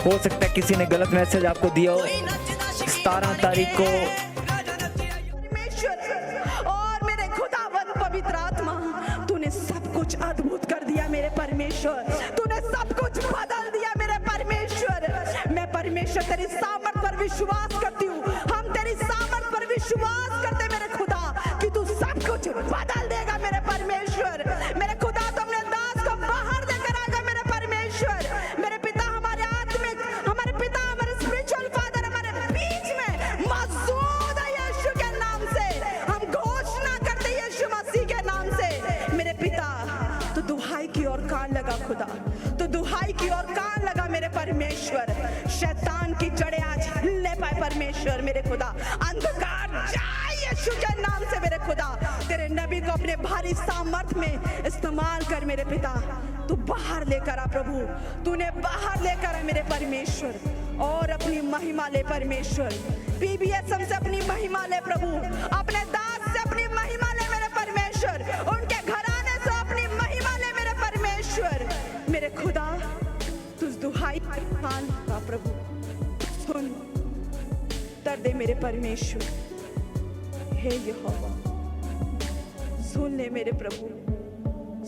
हो सकता है किसी ने गलत मैसेज आपको दिया हो। 17 तारीख को परमेश्वर और मेरे खुदावन पवित्र आत्मा, तूने सब कुछ अद्भुत कर दिया मेरे परमेश्वर, तूने सब कुछ बदल दिया मेरे परमेश्वर। मैं परमेश्वर तेरी सामर्थ पर विश्वास करती हूँ, हम तेरी सामर्थ पर विश्वास करते मेरे खुदा कि तू सब कुछ बदल देगा मेरे परमेश्वर। मेरे खुदा तुमने दास को बाहर देकर आएगा मेरे परमेश्वर। मेरे पिता हमारे आत्मिक, हमारे पिता हमारे स्पिरिचुअल फादर हमारे बीच में मौजूद है यीशु के नाम से। हम घोषणा करते यीशु मसीह के नाम से। मेरे पिता तो दुहाई की ओर कान लगा खुदा, तो दुहाई की ओर कान लगा मेरे परमेश्वर। शैतान की जड़ें आज ले पाए परमेश्वर मेरे खुदा। अंधकार जाए यीशु के नाम से मेरे खुदा। तेरे नबी को अपने भारी सामर्थ में इस्तेमाल कर मेरे पिता। तू बाहर लेकर आ प्रभु, तूने बाहर लेकर आ मेरे परमेश्वर, और अपनी महिमा ले परमेश्वर। पीबीएसएम से अपनी महिमा ले प्रभु, अपने दास से अपनी महिमा ले मेरे परमेश्वर, उनके घराने से अपनी महिमा ले मेरे परमेश्वर। मेरे खुदा तुझ दुहाई कान का प्रभु सुन, उत्तर दे मेरे परमेश्वर। हे यहोवा सुन ले मेरे प्रभु,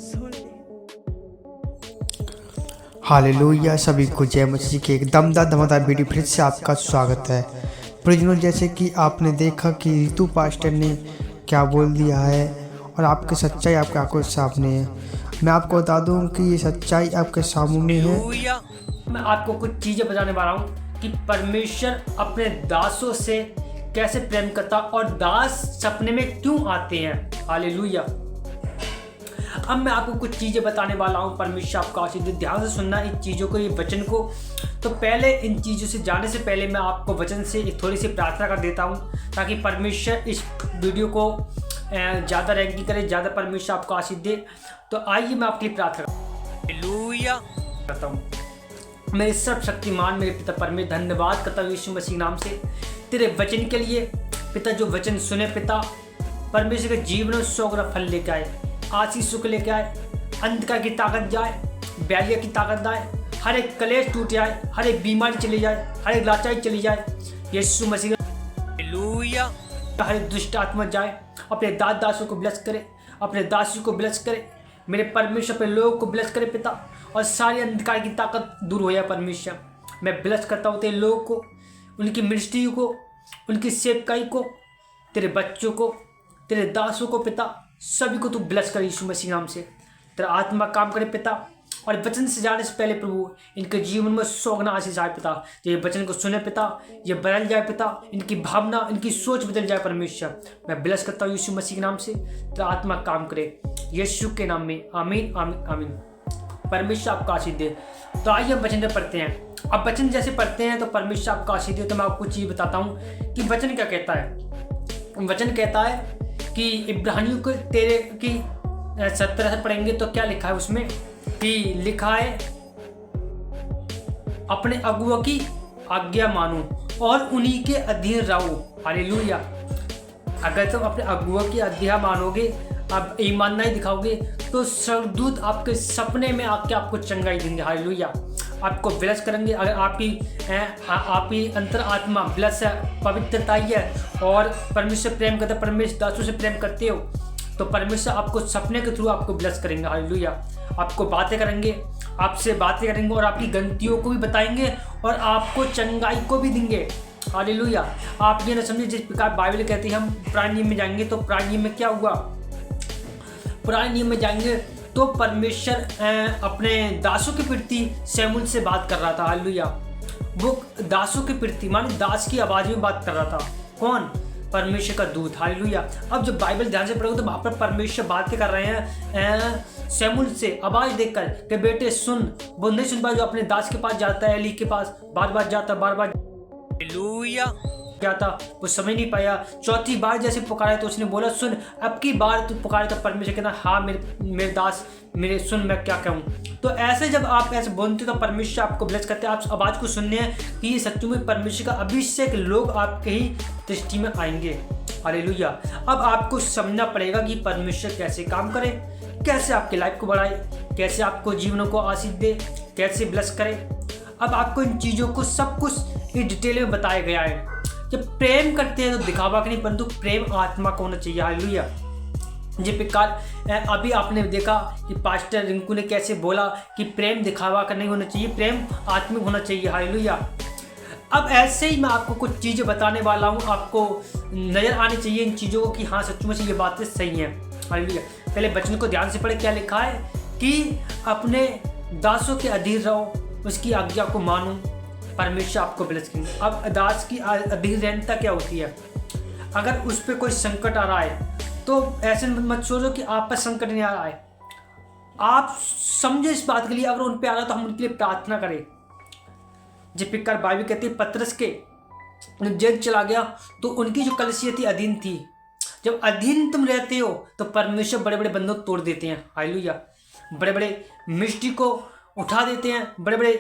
सुन ले। हालेलुया। सभी को जय मसीह की एक दमदार धमाकेदार वीडियो फिर से आपका स्वागत है। प्रियजनों, जैसे कि आपने देखा कि रितु पास्टर ने क्या बोल दिया है और आपकी सच्चाई आपके आंखों के सामने है। मैं आपको बता दूं कि ये सच्चाई आपके सामने है। मैं आपको कुछ चीज़ें बताने वाला हूँ कि परमेश्वर अपने दासों से कैसे प्रेम करता और दास सपने में क्यों आते हैं। हालेलुया। अब मैं आपको कुछ चीज़ें बताने वाला हूँ। परमेश्वर आपका आशीष दे, ध्यान से सुनना इन चीज़ों को, ये वचन को। तो पहले इन चीज़ों से जाने से पहले मैं आपको वचन से एक थोड़ी सी प्रार्थना कर देता हूँ, ताकि परमेश्वर इस वीडियो को ज़्यादा रैंकिंग करे, ज़्यादा परमेश्वर आपको आशीष दे। तो आइए मैं आपके लिए प्रार्थना करता हूँ। मेरे सर्वशक्तिमान मेरे पिता परमेश्वर, धन्यवाद करता हूँ यीशु मसीह नाम से तेरे वचन के लिए। पिता जो वचन सुने पिता परमेश्वर के जीवन में 100 गुना फल लेके आए, आशीष सुख लेके आए, अंधकार की ताकत जाए, बैरिया की ताकत जाए, हर एक कलेश टूट जाए, हर एक बीमारी चली जाए, हर एक लाचारी चली जाए यीशु मसीह। हालेलुया। हर एक दुष्ट आत्मा जाए, अपने दासों को ब्लेस करे, अपने दासों को ब्लेस करे मेरे परमेश्वर, अपने लोगों को ब्लेस करे पिता, और सारी अंधकार की ताकत दूर हो जाए परमेश्वर। मैं ब्लेस करता हूँ तेरे लोगों को, उनकी मिनिस्ट्री को, उनकी सेवकाई को, तेरे बच्चों को, तेरे दासों को पिता, सभी को तू ब्लेस कर यीशु मसीह नाम से। तेरा आत्मा काम करे पिता, और वचन से जाने से पहले प्रभु इनके जीवन में 100 गुना आशीष आए पिता। ये वचन को सुने पिता, ये बदल जाए पिता, इनकी भावना, इनकी सोच बदल जाए परमेश्वर। मैं ब्लेस करता हूँ यीशु मसीह के नाम से। तेरा आत्मा काम करे यीशु के नाम में, आमीन आमीन आमीन। परमेश्वर आपका आशीष दे। तो आइए हम वचन पढ़ते हैं। अब वचन जैसे पढ़ते हैं तो परमेश्वर आपका आशीष दे। तो मैं आपको चीज़ बताता हूँ कि वचन क्या कहता है। वचन कहता है कि इब्रानियों को तेरे की 70 से पढ़ेंगे तो क्या लिखा है उसमें, कि लिखा है अपने अगुआ की आज्ञा मानो और उन्हीं के अधीन रहो। हालेलुया। अगर तुम अपने अगुआ की आज्ञा मानोगे, आप ईमानदारी दिखाओगे, तो स्वर्गदूत आपके सपने में आके आपको चंगाई देंगे। हालेलुया। आपको ब्लेस करेंगे। अगर आपकी अंतर आत्मा ब्लेस है, पवित्रता है, और परमेश्वर प्रेम करते, परमेश्वर दासों से प्रेम करते हो, तो परमेश्वर आपको सपने के थ्रू आपको ब्लेस करेंगे। हालेलुया। आपको बातें करेंगे, आपसे बातें करेंगे, और आपकी गलतियों को भी बताएंगे, और आपको चंगाई को भी देंगे। हालेलुया। आप ये ना समझिए जिस प्रकार बाइबल कहती है हम पुराने नियम में जाएंगे, तो पुराने नियम में क्या हुआ, पुराने नियम में जाएंगे तो परमेश्वर अपने दासों के प्रति शमूएल से बात कर रहा था। हालेलुया। वो दासों के प्रति माने दास की आवाज में बात कर रहा था। कौन? परमेश्वर का दूत। हालेलुया। अब जब बाइबल ध्यान से पढ़ोगे तो वहाँ पर परमेश्वर बातें कर रहे हैं शमूएल से आवाज देकर कि बेटे सुन। वो नहीं सुन पाया, जो अपने दास के पास जाता है, एली के पास बार बार जाता, बार बार हालेलुया क्या था वो समझ नहीं पाया। चौथी बार जैसे पुकारा तो उसने बोला सुन, अब की बार तू पुकारे तो परमेश्वर कहना हाँ मेरे दास मेरे सुन, मैं क्या कहूँ। तो ऐसे जब आप ऐसे बोलते तो परमेश्वर आपको ब्लेस करते हैं। आप आवाज़ को सुनने हैं कि ये सच्चू में परमेश्वर का अभिषेक लोग आपके ही दृष्टि में आएंगे। हालेलुया। अब आपको समझना पड़ेगा कि परमेश्वर कैसे काम करे, कैसे आपकी लाइफ को बढ़ाए, कैसे आपको जीवनों को आशीष दे, कैसे ब्लेस करे। अब आपको इन चीज़ों को सब कुछ इस डिटेल में बताया गया है। जब प्रेम करते हैं तो दिखावा का नहीं, परंतु प्रेम आत्मा का होना चाहिए। हालेलुया। जिस प्रकार अभी आपने देखा कि पास्टर रिंकू ने कैसे बोला कि प्रेम दिखावा का नहीं होना चाहिए, प्रेम आत्मिक होना चाहिए। हालेलुया। अब ऐसे ही मैं आपको कुछ चीज़ें बताने वाला हूँ, आपको नज़र आनी चाहिए इन चीज़ों को कि हाँ सचमुच ये बातें सही हैं। हालेलुया। पहले वचन को ध्यान से पढ़े, क्या लिखा है कि अपने दासों के अधीन रहो, उसकी आज्ञा को मानो, परमेश्वर आपको ब्लेस करेंगे। अब दास की अधीन रहनता क्या होती है? अगर उस पर कोई संकट आ रहा है तो ऐसे मत सोचो कि आप पर संकट नहीं आ रहा है, आप समझो इस बात के लिए अगर उन पर आ रहा है तो हम उनके लिए प्रार्थना करें। जिस प्रकार बाइबल कहती है पतरस के जेल चला गया तो उनकी जो कलीसिया थी अधीन थी। जब अधीन तुम रहते हो तो परमेश्वर बड़े बड़े बंधन तोड़ देते हैं। हालेलुया। बड़े बड़े मिस्ट्री को उठा देते हैं, बड़े बड़े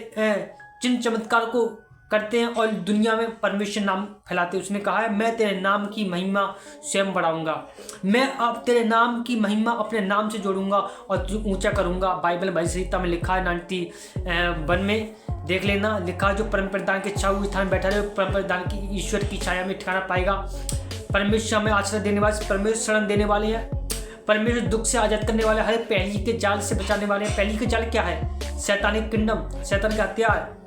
चिन्ह चमत्कार को करते हैं और दुनिया में परमेश्वर नाम फैलाते हैं। उसने कहा है मैं तेरे नाम की महिमा स्वयं बढ़ाऊंगा, मैं अब तेरे नाम की महिमा अपने नाम से जोड़ूंगा और ऊंचा करूंगा। बाइबल भाई संहिता में लिखा है 91 में देख लेना, लिखा जो परम प्रधान के छाऊ स्थान बैठा रहे परम प्रधान की ईश्वर की छाया में ठिकाना पाएगा। परमेश्वर हमें आश्रय देने वाले, परमेश्वर शरण देने वाले हैं, परमेश्वर दुख से आजाद करने वाले, हर पहली के जाल से बचाने वाले हैं। पहली के जाल क्या है? शैतानिक किंगडम, शैतान का हथियार।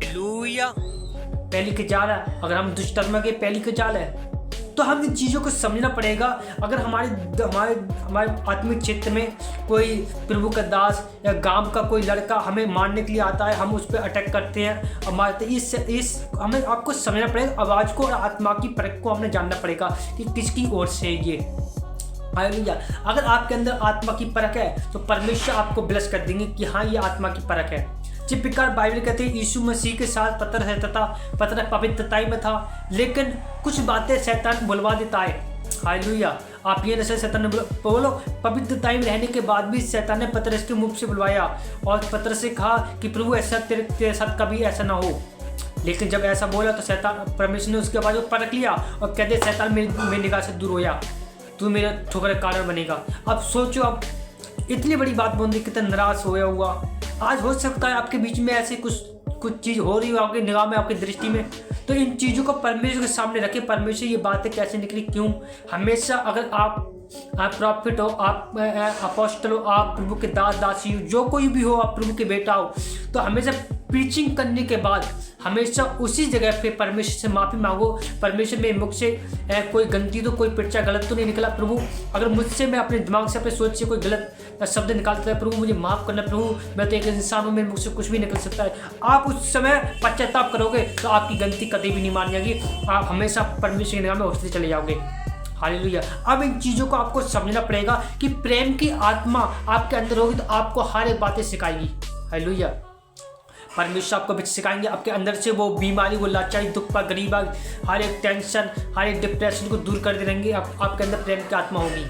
हालेलुया। पहली के जाल है, अगर हम दुष्कर्म के पहली के जाल है तो हम इन चीज़ों को समझना पड़ेगा। अगर हमारे आत्मिक क्षेत्र में कोई प्रभु का दास या गांव का कोई लड़का हमें मारने के लिए आता है, हम उस पर अटैक करते हैं और मारते, इस हमें आपको समझना पड़ेगा। आवाज़ को और आत्मा की परख को हमें जानना पड़ेगा कि किसकी ओर से है ये। हालेलुया। अगर आपके अंदर आत्मा की परख है तो परमेश्वर आपको ब्लेस कर देंगे कि हाँ ये आत्मा की परख है। जिस प्रकार बाइबल कहते हैं यीशु मसीह के साथ पत्थर है तथा पत्थर पवित्रताई में था, लेकिन कुछ बातें शैतान बुलवा देता है। हालेलुया। आप ये नशे शैतान ने बोलो, पवित्रताई में रहने के बाद भी शैतान ने पतरस के मुख से बुलवाया और पतरस से कहा कि प्रभु ऐसा तेरे साथ कभी ऐसा ना हो। लेकिन जब ऐसा बोला तो शैतान, परमेश्वर ने उसके बाद परख लिया और कहते शैतान मेरी निगाह से दूर हो जा, तू मेरा ठोकर का कारण बनेगा। अब सोचो, अब इतनी बड़ी बात बोल दी, कितना नाराज होया हुआ। आज हो सकता है आपके बीच में ऐसे कुछ चीज़ हो रही हो आपकी निगाह में, आपकी दृष्टि में, तो इन चीज़ों को परमेश्वर के सामने रखें। परमेश्वर ये बातें कैसे निकली, क्यों? हमेशा अगर आप प्रॉफिट हो, आप अपोस्टल हो, आप प्रभु के दास दासी हो, जो कोई भी हो, आप प्रभु के बेटा हो, तो हमेशा प्रीचिंग करने के बाद हमेशा उसी जगह पे परमेश्वर से माफ़ी मांगो। परमेश्वर मेरे मुख से कोई गलती तो, कोई पर्चा गलत तो नहीं निकला प्रभु, अगर मुझसे मैं अपने दिमाग से, अपने सोच से कोई गलत शब्द निकालता है प्रभु मुझे माफ़ करना प्रभु, मैं तो एक इंसान हूँ, मेरे मुख से कुछ भी निकल सकता है। आप उस समय पश्चाताप करोगे तो आपकी गलती कभी भी नहीं मानी जाएगी, आप हमेशा परमेश्वर की निगाह में उठते चले जाओगे। हालेलुया। अब इन चीज़ों को आपको समझना पड़ेगा कि प्रेम की आत्मा आपके अंदर होगी तो आपको हर एक बातें सिखाएगी। हालेलुया। परमेश्वर आपको भी सिखाएंगे, आपके अंदर से वो बीमारी, वो लाचारी, दुख पर गरीबा, हर एक टेंशन, हर एक डिप्रेशन को दूर कर देंगे। आपके अंदर प्रेम की आत्मा होगी।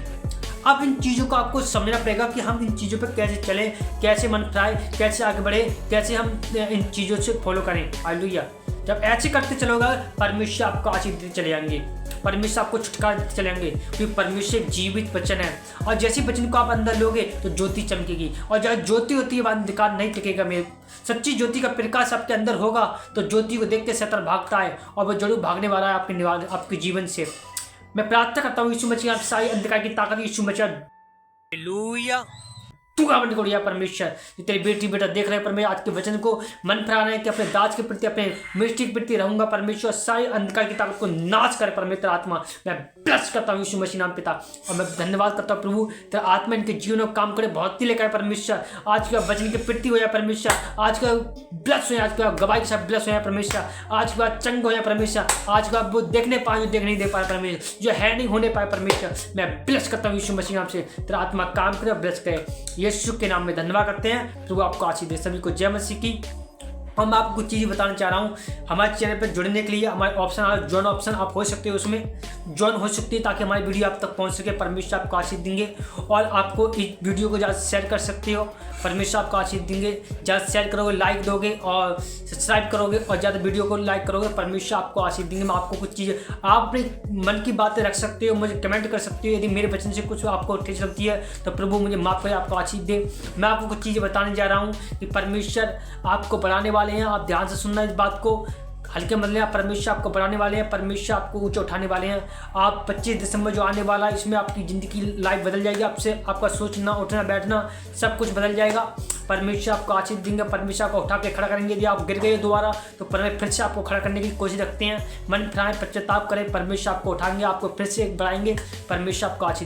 अब इन चीज़ों को आपको समझना पड़ेगा कि हम इन चीज़ों पर कैसे चलें, कैसे मन फैलाएं, कैसे आगे बढ़े, कैसे हम इन चीज़ों से फॉलो करें। हालेलुया। जब ऐसे करते चलोगे परमेश्वर आपको आशीष देते चले जाएंगे, परमेश्वर आपको छुटकारा देते चले जाएंगे, क्योंकि परमेश्वर एक जीवित वचन है और जैसे वचन को आप अंदर लोगे तो ज्योति चमकेगी, और जहाँ ज्योति होती है वहाँ अंधकार नहीं टिकेगा। मेरे सच्ची ज्योति का प्रकाश आपके अंदर होगा तो ज्योति को देखते शैतान भागता है और वो जरूर भागने वाला है आपके जीवन से। मैं प्रार्थना करता हूँ यीशु मसीह, आप सारी अंधकार की ताकत यीशु मसीह हालेलुया तू का बंद करो परमेश्वर। तेरी बेटी बेटा देख रहे हैं परमेश्वर, आज के वचन को मन फैलाना है कि अपने दास के प्रति, अपने मिस्ट्री के प्रति रहूंगा परमेश्वर, सारी अंधकार की ताकत को नाश करे परमेश्वर आत्मा। मैं ब्लेस करता हूँ यीशु मसीह नाम पिता, और मैं धन्यवाद करता हूँ प्रभु तेरा आत्मा इनके जीवन में काम करे, बहुत ही लेकर परमेश्वर। आज का वचन की प्रति हो जाए परमेश्वर, आज का ब्लेस हो जाए, आज का गवाही के साथ ब्लेस हो जाए परमेश्वर, आज का चंग हो जाए परमेश्वर, आज का वो देखने पाए जो देख नहीं दे पाए परमेश्वर, जो है नहीं होने पाए परमेश्वर। मैं ब्लेस करता हूँ यीशु मसीह नाम से, तेरा आत्मा काम करे, ब्लेस करे यीशु के नाम में धन्यवाद करते हैं। प्रभु आपको आशीष दे। सभी को जय मसीह की। और मैं आपको कुछ चीज़ें बताना चाह रहा हूँ। हमारे चैनल पर जुड़ने के लिए हमारे ऑप्शन जॉइन ऑप्शन आप हो सकते हो, उसमें जॉइन हो सकती है ताकि हमारी वीडियो आप तक पहुँच सके। परमेश्वर आपको आशीष देंगे और आपको इस वीडियो को ज़्यादा शेयर कर सकते हो। परमेश्वर आपको आशीष देंगे, ज़्यादा शेयर करोगे, लाइक दोगे और सब्सक्राइब करोगे और ज़्यादा वीडियो को लाइक करोगे, परमेश्वर आपको आशीष देंगे। मैं आपको कुछ चीज़ें, आप अपने मन की बातें रख सकते हो, मुझे कमेंट कर सकते हो। यदि मेरे वचन से कुछ आपको ठेस लगती है तो प्रभु मुझे माफ़ करे, आपको आशीष दे। मैं आपको कुछ चीज़ें बताने जा रहा हूँ कि परमेश्वर आपको बढ़ाने वाला वाले हैं। आप ध्यान से सुनना इस बात को, हल्के मत लेना। परमेश्वर आपको बढ़ाने वाले हैं, परमेश्वर आपको ऊंचे उठाने वाले हैं। आप 25 दिसंबर जो आने वाला है, इसमें आपकी ज़िंदगी की लाइफ बदल जाएगी। आपसे आपका सोचना, उठना, बैठना सब कुछ बदल जाएगा। परमेश्वर आपको आशीष देंगे, परमेश्वर आपको उठा के खड़ा करेंगे। यदि आप गिर गए दोबारा तो परमेश्वर फिर से आपको खड़ा करने की कोशिश रखते हैं। मन फिराएं, पश्चाताप करें, परमेश्वर आपको उठाएंगे, आपको फिर से बढ़ाएंगे। परमेश्वर आपको आशीष